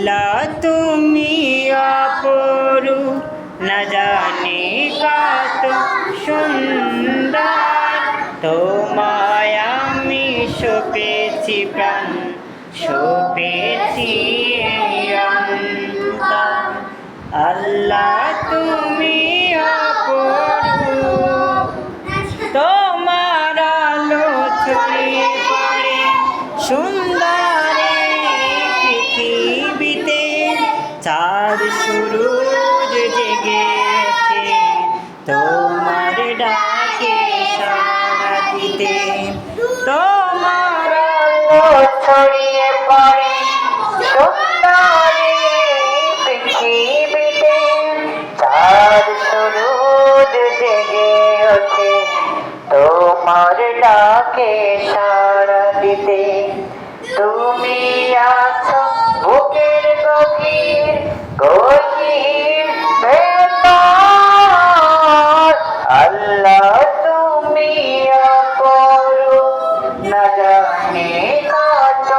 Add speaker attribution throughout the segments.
Speaker 1: আল্লাহ তুমি অপরূপ, না জানি কত সুন্দর, তোমায় আমি সপেছি প্রাণ, সপেছি এই অন্তর। আল্লাহ তুমি অপরূপ, তোমার আলো ছড়িয়ে পড়ে সুন্দর এই পৃথিবীতে, চাঁদ সূরজ জেগে ওঠে তোমার ডাকে সাড়া দিতে। তোমার আলো ছড়িয়ে পড়ে সুন্দর এই পৃথিবীতে, চাঁদ সূরজ জেগে ওঠে তোমার ডাকে সাড়া দিতে। তুমি আছো বুকের গভীর গভীর ভেতর, আল্লাহ তুমি অপরূপ, না জানি কত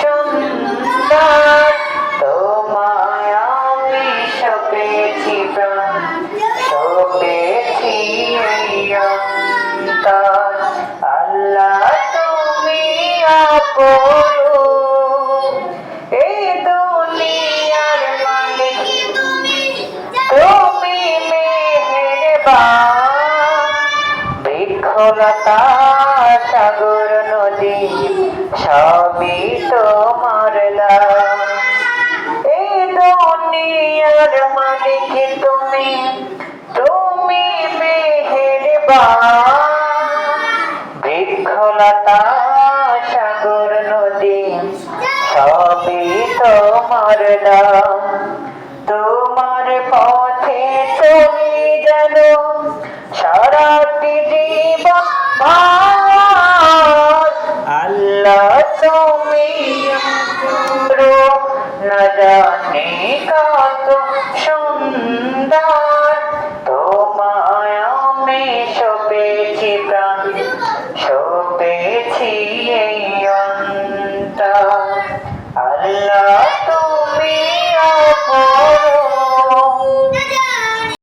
Speaker 1: সুন্দর, তোমায় আমি সপেছি প্রাণ, সপেছি এই অন্তর। আল্লাহ তুমি অপরূপ, এই দুনিয়ার মালিক তুমি মেহেরবান, বৃক্ষলতা সাগর নদী সবই তোমার দান। এই দুনিয়ার মালিক তুমি, তুমি মেহেরবান, বৃক্ষলতা সাগর নদী সবই তোমার দান। তোমার পথে চলি যেন সারাটি জীবন ভর, আল্লাহ তুমি অপরূপ, না জানি কত সুন্দর, তোমায় আমি সপেছি প্রাণ, সপেছি এই